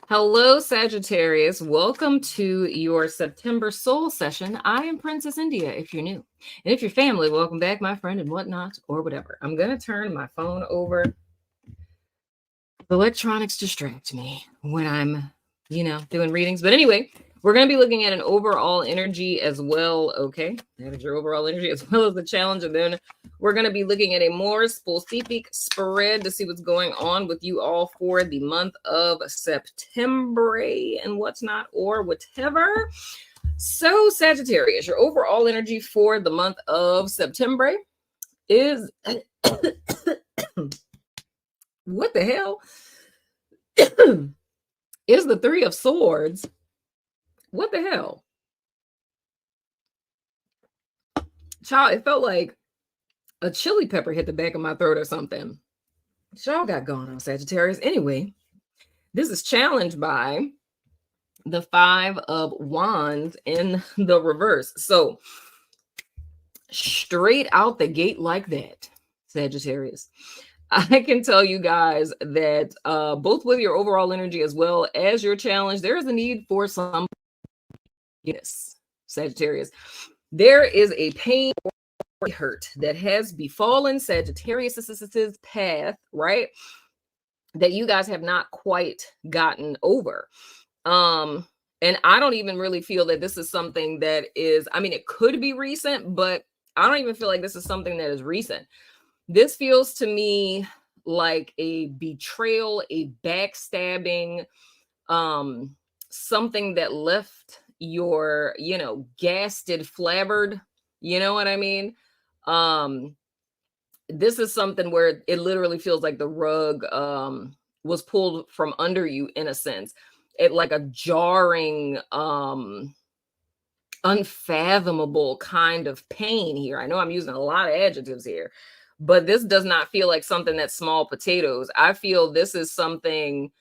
Hello, Sagittarius. Welcome to your September soul session. I am Princess India if you're new. And if you're family, welcome back, my friend, and whatnot, or whatever. I'm going to turn my phone over. The electronics distract me when I'm, doing readings. But anyway, we're going to be looking at an overall energy as well. Okay, that is your overall energy as well as the challenge. And then we're going to be looking at a more specific spread to see what's going on with you all for the month of September and what's not or whatever. So Sagittarius, your overall energy for the month of September is what the hell is the Three of Swords. What the hell? Child, it felt like a chili pepper hit the back of my throat or something. Y'all got going on, Sagittarius. Anyway, this is challenged by the Five of Wands in the reverse. So straight out the gate like that, Sagittarius, I can tell you guys that both with your overall energy as well as your challenge, there is a need for some Sagittarius. There is a pain or hurt that has befallen Sagittarius's path, right? That you guys have not quite gotten over. And I don't even really feel that this is something that is, I mean, it could be recent, but I don't even feel like this is something that is recent. This feels to me like a betrayal, a backstabbing, something that left your, gasted, flabbered, you know what I mean? This is something where it literally feels like the rug was pulled from under you in a sense. It like a jarring, unfathomable kind of pain here. I know I'm using a lot of adjectives here, but this does not feel like something that's small potatoes. I feel this is something,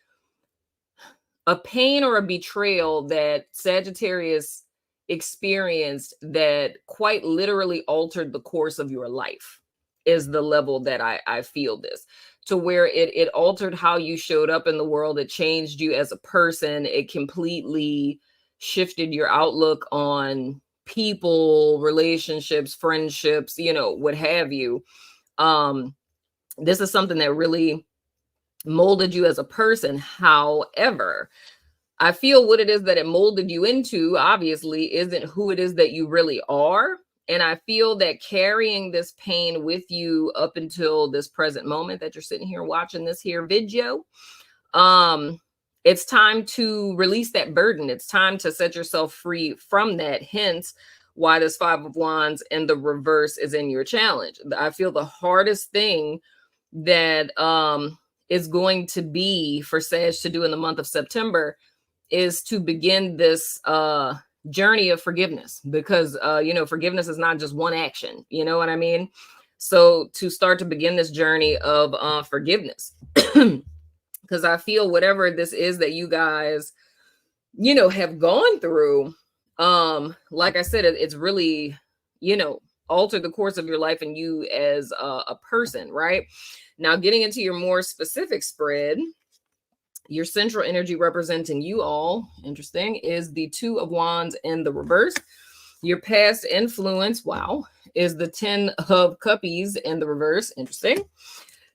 a pain or a betrayal that Sagittarius experienced that quite literally altered the course of your life is the level that I feel this, to where it altered how you showed up in the world. It changed you as a person. It completely shifted your outlook on people, relationships, friendships, what have you. This is something that really molded you as a person. However, I feel what it is that it molded you into obviously isn't who it is that you really are. And I feel that carrying this pain with you up until this present moment that you're sitting here watching this here video, it's time to release that burden. It's time to set yourself free from that. Hence why this Five of Wands in the reverse is in your challenge. I feel the hardest thing that is going to be for Sag to do in the month of September is to begin this journey of forgiveness, because forgiveness is not just one action, you know what I mean? So to start to begin this journey of forgiveness, because I feel whatever this is that you guys have gone through, like I said, it's really altered the course of your life and you as a person. Right now, getting into your more specific spread, your central energy representing you all, interesting, is the Two of Wands in the reverse. Your past influence, wow, is the Ten of Cuppies in the reverse. Interesting.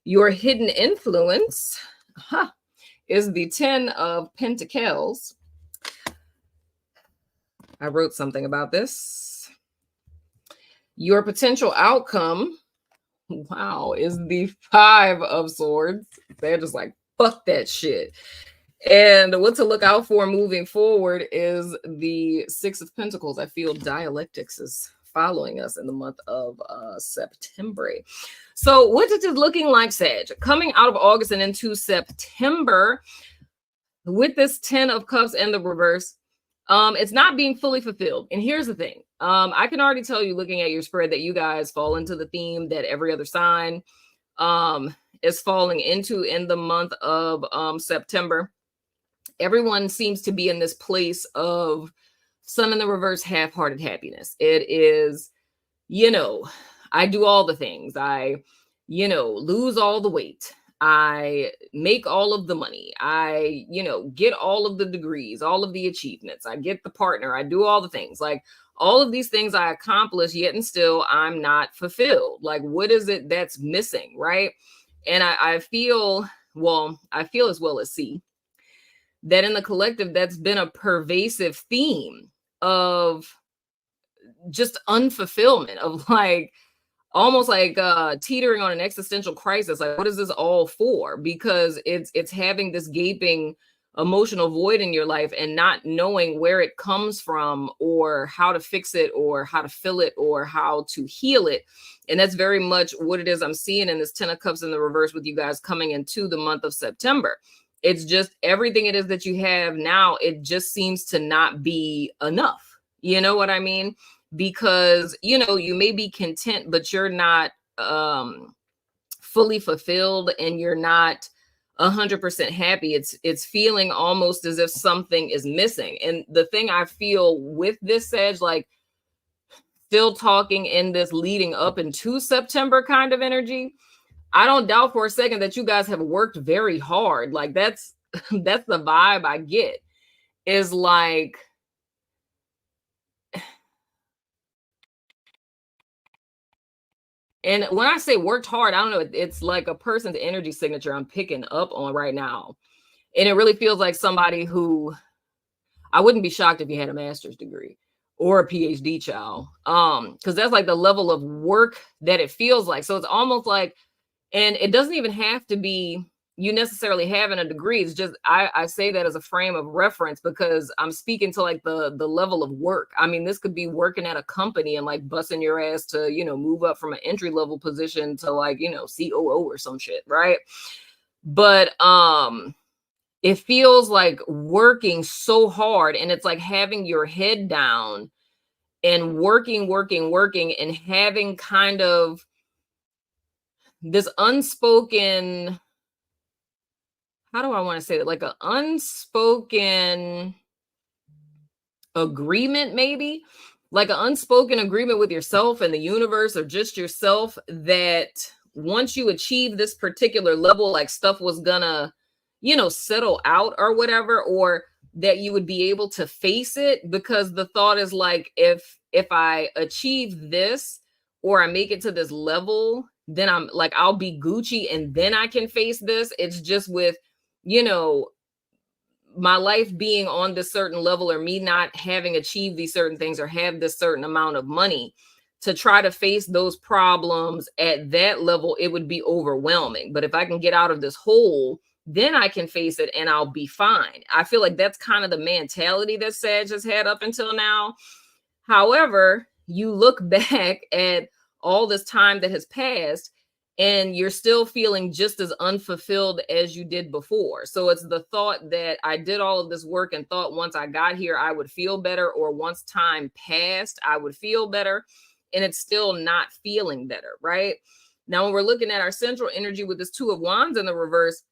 Your hidden influence, is the Ten of Pentacles. I wrote something about this. Your potential outcome, wow, is the Five of Swords. They're just like, fuck that shit. And what to look out for moving forward is the Six of Pentacles. I feel dialectics is following us in the month of September. So what is it looking like, Sag? Coming out of August and into September with this 10 of Cups and the reverse, it's not being fully fulfilled. And here's the thing. I can already tell you, looking at your spread, that you guys fall into the theme that every other sign is falling into in the month of September. Everyone seems to be in this place of Sun in the reverse, half-hearted happiness. It is, I do all the things. I, lose all the weight. I make all of the money. I, get all of the degrees, all of the achievements. I get the partner. I do all the things. Like all of these things I accomplish, yet and still I'm not fulfilled. Like, what is it that's missing? Right. And I feel, I feel as well as see that in the collective, that's been a pervasive theme of just unfulfillment, of like, almost like teetering on an existential crisis. Like, what is this all for? Because it's having this gaping emotional void in your life and not knowing where it comes from or how to fix it or how to fill it or how to heal it. And that's very much what it is I'm seeing in this 10 of Cups in the reverse with you guys coming into the month of September. It's just everything it is that you have now, it just seems to not be enough. You know what I mean? Because you may be content, but you're not fully fulfilled and you're not 100% happy. It's feeling almost as if something is missing. And the thing I feel with this, Sag, like still talking in this leading up into September kind of energy, I don't doubt for a second that you guys have worked very hard. Like that's that's the vibe I get, is like, and when I say worked hard, I don't know, it's like a person's energy signature I'm picking up on right now. And it really feels like somebody who, I wouldn't be shocked if you had a master's degree or a PhD, child. Because that's like the level of work that it feels like. So it's almost like, and it doesn't even have to be you necessarily having a degree. It's just I say that as a frame of reference because I'm speaking to like the level of work. I mean, this could be working at a company and like busting your ass to, move up from an entry level position to like, COO or some shit, right? But it feels like working so hard, and it's like having your head down and working and having kind of this unspoken, how do I want to say it? Like an unspoken agreement, maybe like an unspoken agreement with yourself and the universe, or just yourself, that once you achieve this particular level, like stuff was gonna, settle out or whatever, or that you would be able to face it. Because the thought is like, if I achieve this or I make it to this level, then I'm like, I'll be Gucci and then I can face this. It's just with, my life being on this certain level, or me not having achieved these certain things or have this certain amount of money to try to face those problems at that level, it would be overwhelming. But if I can get out of this hole, then I can face it and I'll be fine. I feel like that's kind of the mentality that Sag has had up until now. However, you look back at all this time that has passed and you're still feeling just as unfulfilled as you did before. So it's the thought that I did all of this work and thought once I got here, I would feel better, or once time passed, I would feel better. And it's still not feeling better, right? Now, when we're looking at our central energy with this 2 of Wands in the reverse,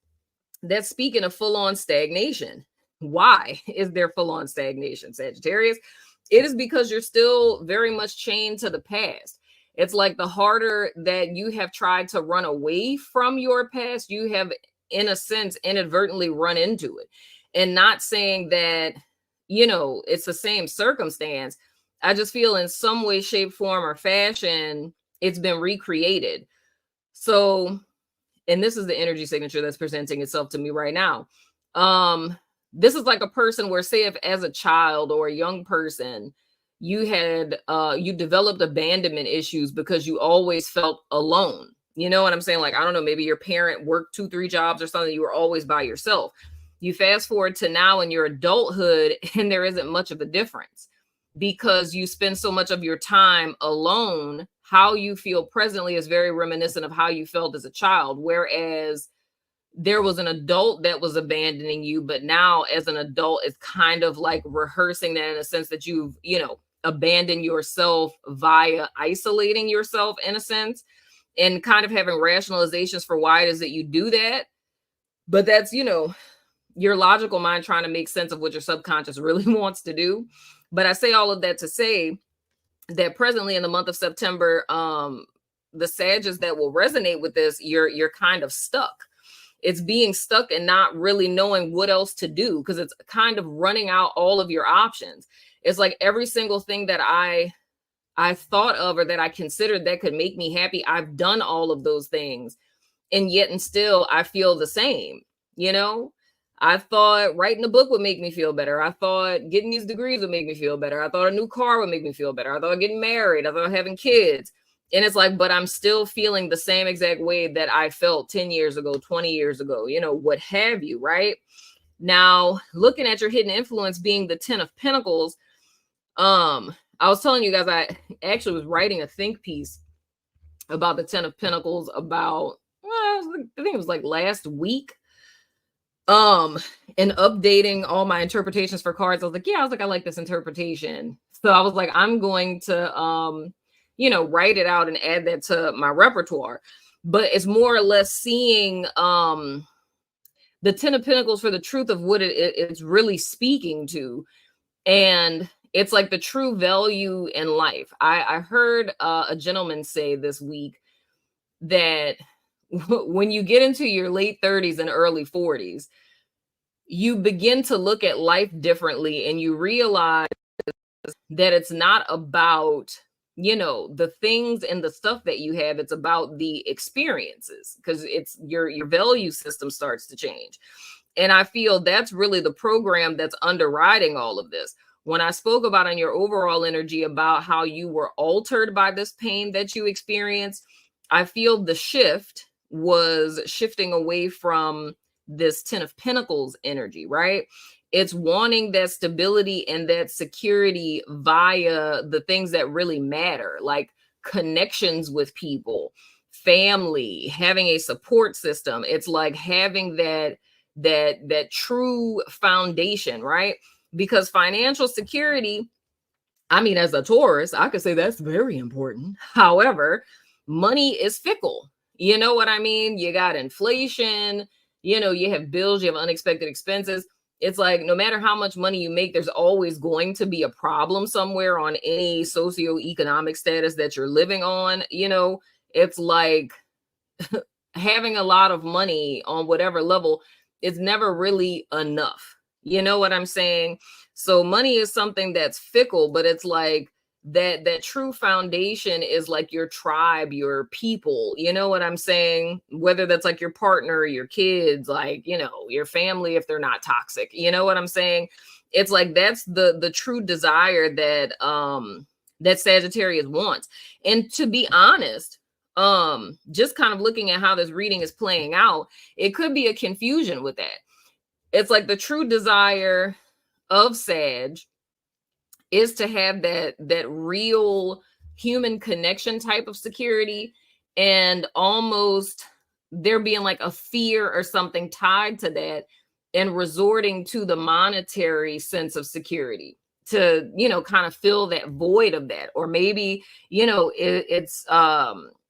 that's speaking of full-on stagnation. Why is there full-on stagnation, Sagittarius? It is because you're still very much chained to the past. It's like the harder that you have tried to run away from your past, you have, in a sense, inadvertently run into it. And not saying that, it's the same circumstance. I just feel in some way, shape, form, or fashion, it's been recreated. So, and this is the energy signature that's presenting itself to me right now. This is like a person where, say, if as a child or a young person, you developed abandonment issues because you always felt alone. You know what I'm saying? Like, I don't know, maybe your parent worked 2-3 jobs or something. You were always by yourself. You fast forward to now in your adulthood, and there isn't much of a difference because you spend so much of your time alone. How you feel presently is very reminiscent of how you felt as a child, whereas there was an adult that was abandoning you, but now as an adult, it's kind of like rehearsing that in a sense that you've, abandoned yourself via isolating yourself in a sense, and kind of having rationalizations for why it is that you do that. But that's, your logical mind trying to make sense of what your subconscious really wants to do. But I say all of that to say that presently in the month of September, the Sagittarius that will resonate with this, you're kind of stuck. It's being stuck and not really knowing what else to do because it's kind of running out all of your options. It's like every single thing that I thought of or that I considered that could make me happy, I've done all of those things. And yet and still I feel the same, you know? I thought writing a book would make me feel better. I thought getting these degrees would make me feel better. I thought a new car would make me feel better. I thought getting married. I thought having kids. And it's like, but I'm still feeling the same exact way that I felt 10 years ago, 20 years ago, you know, what have you, right? Now, looking at your hidden influence being the 10 of Pentacles, I was telling you guys, I actually was writing a think piece about the 10 of Pentacles about, well, I think it was like last week. And updating all my interpretations for cards. I was like, yeah, I like this interpretation. So I was like, I'm going to, you know, write it out and add that to my repertoire. But it's more or less seeing, the 10 of Pentacles for the truth of what it's really speaking to. And it's like the true value in life. I heard a gentleman say this week that when you get into your late 30s and early 40s, you begin to look at life differently and you realize that it's not about, you know, the things and the stuff that you have. It's about the experiences because it's your value system starts to change. And I feel that's really the program that's underwriting all of this. When I spoke about in your overall energy about how you were altered by this pain that you experienced, I feel the shift was shifting away from this 10 of Pentacles energy, right? It's wanting that stability and that security via the things that really matter, like connections with people, family, having a support system. It's like having that true foundation, right? Because financial security, I mean, as a Taurus, I could say that's very important. However, money is fickle. You know what I mean? You got inflation, you know, you have bills, you have unexpected expenses. It's like no matter how much money you make, there's always going to be a problem somewhere on any socioeconomic status that you're living on. You know, it's like having a lot of money on whatever level is never really enough. You know what I'm saying? So money is something that's fickle, but it's like that true foundation is like your tribe, your people. You know what I'm saying? Whether that's like your partner, your kids, like, you know, your family if they're not toxic. You know what I'm saying? It's like that's the true desire that that Sagittarius wants. And to be honest, just kind of looking at how this reading is playing out, it could be a confusion with that. It's like the true desire of Sag is to have that real human connection type of security, and almost there being like a fear or something tied to that, and resorting to the monetary sense of security to, you know, kind of fill that void of that. Or maybe, you know, it's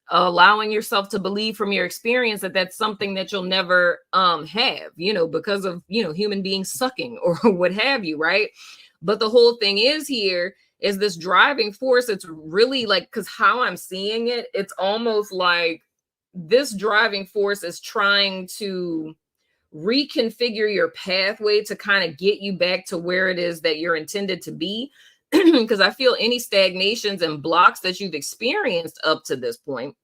allowing yourself to believe from your experience that that's something that you'll never have, you know, because of, you know, human beings sucking or what have you, right? But the whole thing is here is this driving force. It's really like, because how I'm seeing it, it's almost like this driving force is trying to reconfigure your pathway to kind of get you back to where it is that you're intended to be. Because I feel any stagnations and blocks that you've experienced up to this point,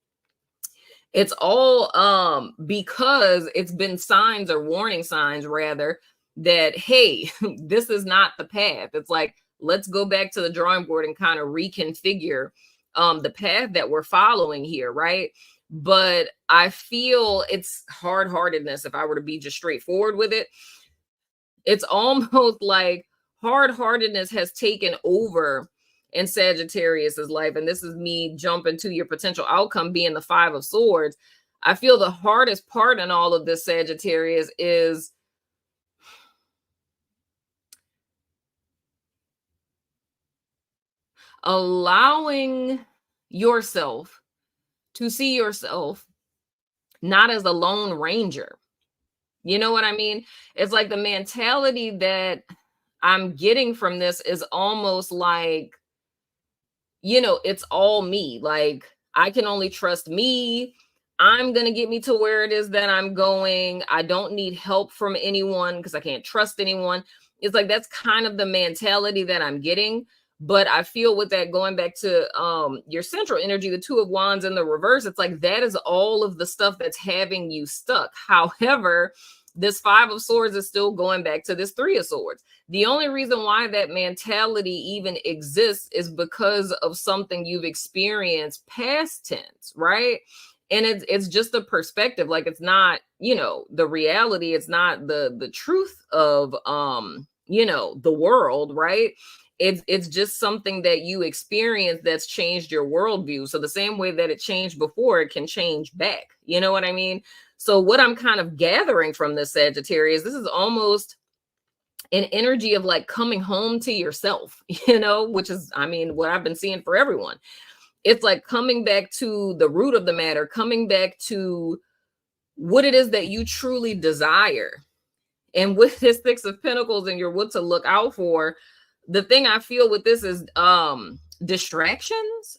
it's all because it's been signs or warning signs rather that, hey, this is not the path. It's like, let's go back to the drawing board and kind of reconfigure the path that we're following here, right? But I feel it's hard-heartedness. If I were to be just straightforward with it, it's almost like hard-heartedness has taken over in Sagittarius's life. And this is me jumping to your potential outcome being the 5 of Swords. I feel the hardest part in all of this, Sagittarius, is allowing yourself to see yourself not as a lone ranger. You know what I mean? It's like the mentality that I'm getting from this is almost like, you know, it's all me. Like, I can only trust me. I'm going to get me to where it is that I'm going. I don't need help from anyone because I can't trust anyone. It's like that's kind of the mentality that I'm getting. But I feel with that, going back to your central energy, the Two of Wands in the reverse, it's like that is all of the stuff that's having you stuck. However, this Five of Swords is still going back to this Three of Swords. The only reason why that mentality even exists is because of something you've experienced past tense, right? And it's just a perspective. Like, it's not, you know, the reality. It's not the truth of you know, the world, right? It's just something that you experience that's changed your worldview. So the same way that it changed before, it can change back. You know what I mean? So what I'm kind of gathering from this Sagittarius, this is almost an energy of like coming home to yourself, you know, which is, I mean, what I've been seeing for everyone. It's like coming back to the root of the matter, coming back to what it is that you truly desire. And with this Six of Pentacles and your what to look out for, the thing I feel with this is distractions,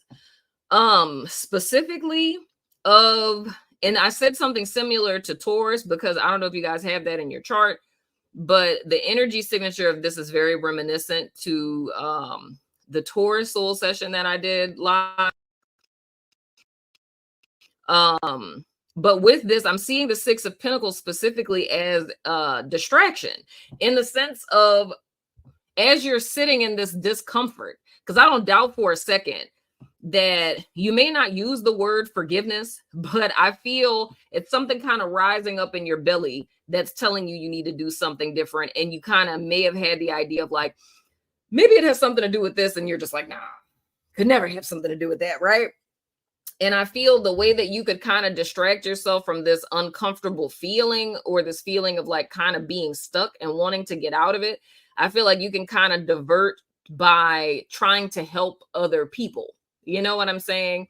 specifically of, and I said something similar to Taurus because I don't know if you guys have that in your chart, but the energy signature of this is very reminiscent to the Taurus soul session that I did live. But with this, I'm seeing the Six of Pentacles specifically as distraction, in the sense of, as you're sitting in this discomfort, because I don't doubt for a second that you may not use the word forgiveness, but I feel it's something kind of rising up in your belly that's telling you need to do something different. And you kind of may have had the idea of like, maybe it has something to do with this. And you're just like, nah, could never have something to do with that, right? And I feel the way that you could kind of distract yourself from this uncomfortable feeling, or this feeling of like kind of being stuck and wanting to get out of it, I feel like you can kind of divert by trying to help other people. You know what I'm saying?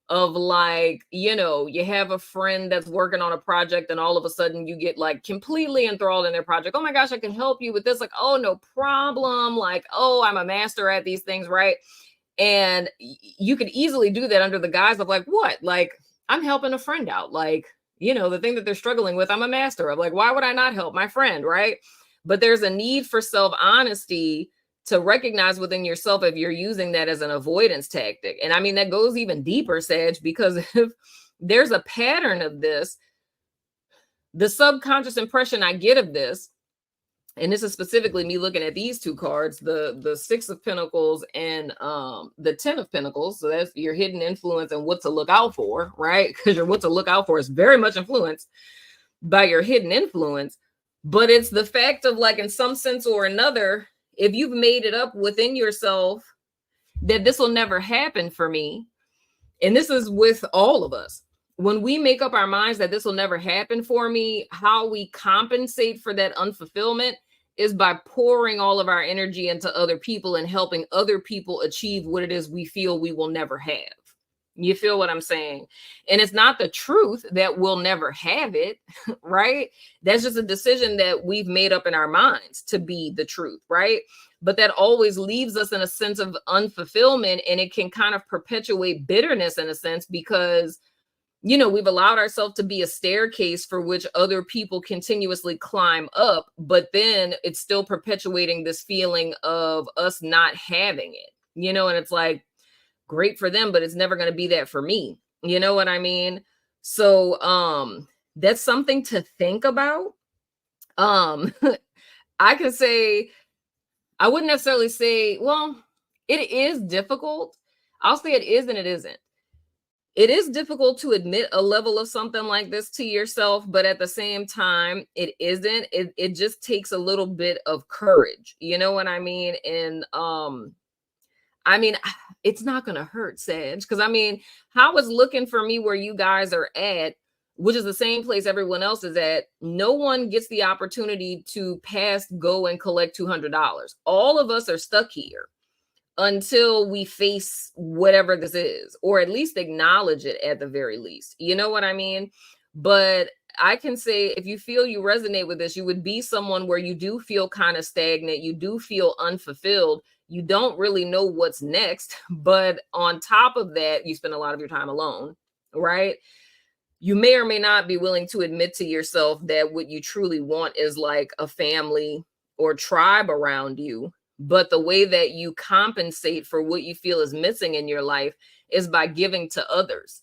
Of like, you know, you have a friend that's working on a project and all of a sudden you get like completely enthralled in their project. Oh my gosh, I can help you with this. Like, oh, no problem. Like, oh, I'm a master at these things, right? And you could easily do that under the guise of like, what? Like, I'm helping a friend out. Like, you know, the thing that they're struggling with, I'm a master of. Like, why would I not help my friend, right? But there's a need for self-honesty to recognize within yourself if you're using that as an avoidance tactic. And I mean, that goes even deeper, Sag, because if there's a pattern of this, the subconscious impression I get of this, and this is specifically me looking at these two cards, the Six of Pentacles and the Ten of Pentacles. So that's your hidden influence and what to look out for, right? Because your what to look out for is very much influenced by your hidden influence. But it's the fact of like, in some sense or another, if you've made it up within yourself that this will never happen for me, and this is with all of us, when we make up our minds that this will never happen for me, how we compensate for that unfulfillment is by pouring all of our energy into other people and helping other people achieve what it is we feel we will never have. You feel what I'm saying? And it's not the truth that we'll never have it, right? That's just a decision that we've made up in our minds to be the truth, right? But that always leaves us in a sense of unfulfillment, and it can kind of perpetuate bitterness in a sense, because, you know, we've allowed ourselves to be a staircase for which other people continuously climb up, but then it's still perpetuating this feeling of us not having it, you know, and it's like, great for them, but it's never going to be that for me. You know what I mean? So that's something to think about. I could say, I wouldn't necessarily say, well, it is difficult. I'll say it is and it isn't. It is difficult to admit a level of something like this to yourself, but at the same time, it isn't. It just takes a little bit of courage. You know what I mean? And I mean, it's not going to hurt, Sag, because I mean, how it's looking for me where you guys are at, which is the same place everyone else is at, no one gets the opportunity to pass, go, and collect $200. All of us are stuck here until we face whatever this is, or at least acknowledge it at the very least. You know what I mean? But I can say, if you feel you resonate with this, you would be someone where you do feel kind of stagnant. You do feel unfulfilled. You don't really know what's next. But on top of that, you spend a lot of your time alone, right? you may or may not be willing to admit to yourself that what you truly want is like a family or tribe around you. But the way that you compensate for what you feel is missing in your life is by giving to others.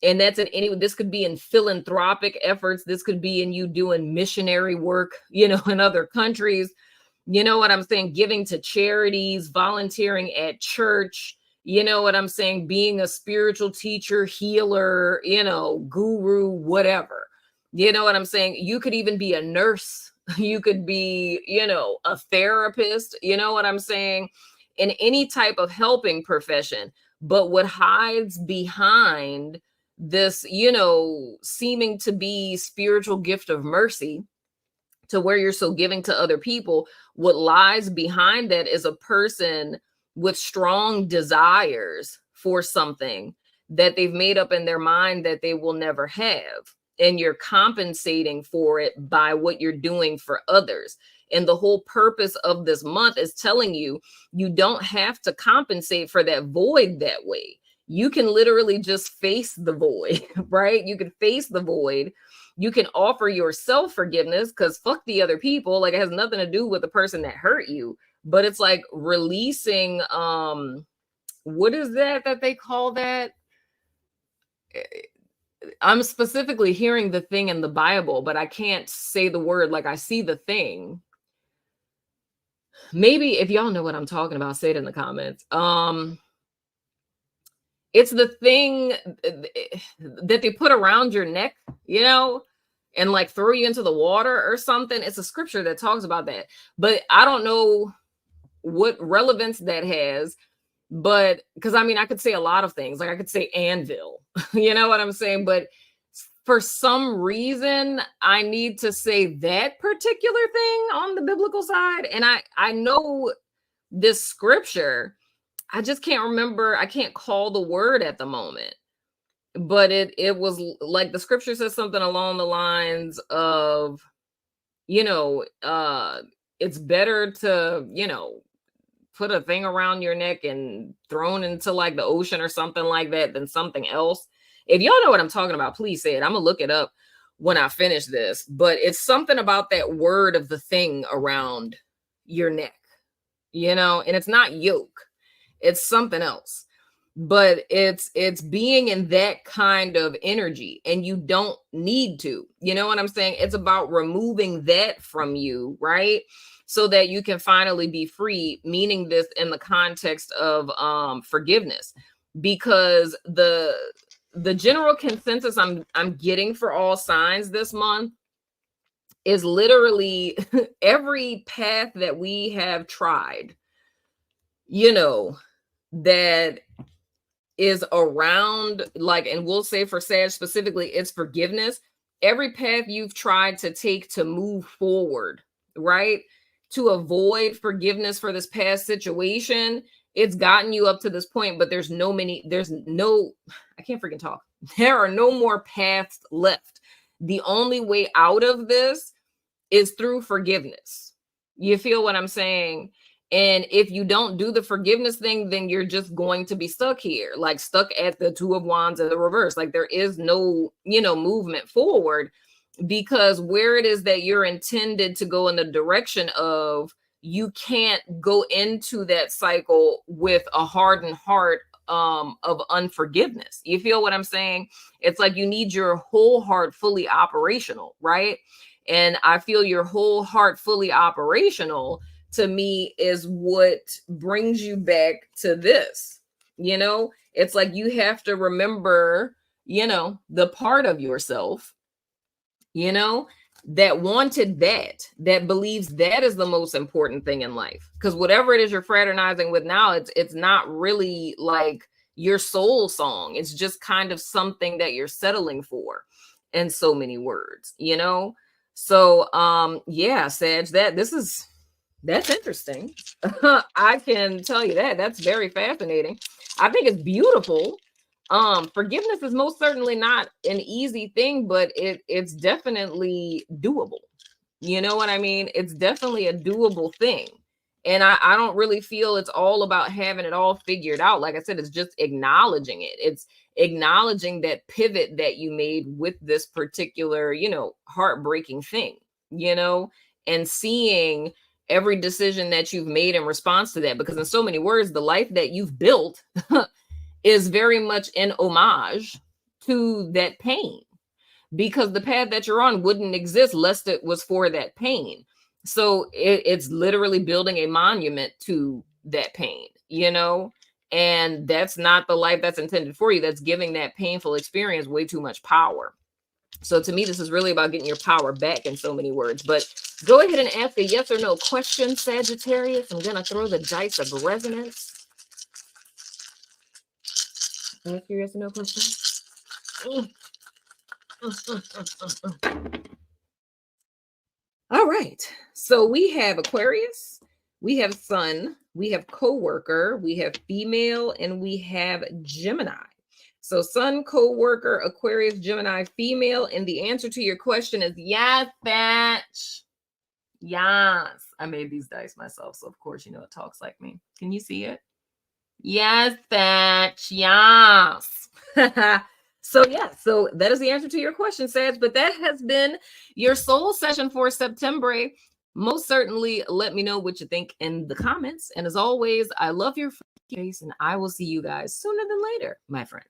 And that's in any, this could be in philanthropic efforts. This could be in you doing missionary work, in other countries. You know what I'm saying? Giving to charities, volunteering at church, you know what I'm saying? Being a spiritual teacher, healer, guru, whatever. You know what I'm saying? You could even be a nurse. You could be, a therapist. You know what I'm saying? In any type of helping profession. But what hides behind this, seeming to be spiritual gift of mercy, to where you're so giving to other people, what lies behind that is a person with strong desires for something that they've made up in their mind that they will never have. And you're compensating for it by what you're doing for others. And the whole purpose of this month is telling you, you don't have to compensate for that void that way. You can literally just face the void, right? You can face the void. You can offer yourself forgiveness, because fuck the other people. Like, it has nothing to do with the person that hurt you, but it's like releasing, what is that they call that? I'm specifically hearing the thing in the Bible, but I can't say the word. Like, I see the thing. Maybe if y'all know what I'm talking about, say it in the comments. It's the thing that they put around your neck, and like throw you into the water or something. It's a scripture that talks about that, but I don't know what relevance that has. But because I could say a lot of things. Like, I could say anvil, you know what I'm saying? But for some reason, I need to say that particular thing on the biblical side. And I know this scripture, I just can't remember. I can't call the word at the moment. But it was like the scripture says something along the lines of, it's better to, put a thing around your neck and thrown into like the ocean or something like that than something else. If y'all know what I'm talking about, please say it. I'm gonna look it up when I finish this. But it's something about that word of the thing around your neck, and it's not yoke. It's something else. But it's being in that kind of energy, and you don't need to, you know what I'm saying? It's about removing that from you, right? So that you can finally be free, meaning this in the context of forgiveness. Because the general consensus I'm getting for all signs this month is literally every path that we have tried, that is around, like, and we'll say for Sag specifically, it's forgiveness. Every path you've tried to take to move forward, right? To avoid forgiveness for this past situation, it's gotten you up to this point, but I can't freaking talk. There are no more paths left. The only way out of this is through forgiveness. You feel what I'm saying? And if you don't do the forgiveness thing, then you're just going to be stuck here, like stuck at the Two of Wands in the reverse. Like, there is no, movement forward, because where it is that you're intended to go in the direction of, you can't go into that cycle with a hardened heart of unforgiveness. You feel what I'm saying? It's like you need your whole heart fully operational, right? And I feel your whole heart fully operational, to me, is what brings you back to this. It's like you have to remember, the part of yourself, that wanted that believes that is the most important thing in life. Because whatever it is you're fraternizing with now, it's not really like your soul song. It's just kind of something that you're settling for, in so many words, So yeah, Sag, that's interesting. I can tell you that's very fascinating. I think it's beautiful. Forgiveness is most certainly not an easy thing, but it's definitely doable. You know what I mean? It's definitely a doable thing. And I don't really feel it's all about having it all figured out. Like I said, it's just acknowledging it. acknowledging that pivot that you made with this particular, heartbreaking thing, and seeing every decision that you've made in response to that. Because in so many words, the life that you've built is very much an homage to that pain, because the path that you're on wouldn't exist lest it was for that pain. So it's literally building a monument to that pain, and that's not the life that's intended for you. That's giving that painful experience way too much power. So to me, this is really about getting your power back in so many words. But go ahead and ask a yes or no question, Sagittarius. I'm going to throw the dice of resonance. Ask your yes or no question. All right. So we have Aquarius, we have Sun, we have coworker, we have female, and we have Gemini. So Sun, coworker, Aquarius, Gemini, female. And the answer to your question is yes, bitch. Yes. I made these dice myself. So of course, it talks like me. Can you see it? Yes, bitch. Yes. So that is the answer to your question, Sag. But that has been your soul session for September. Most certainly let me know what you think in the comments. And as always, I love your face, and I will see you guys sooner than later, my friends.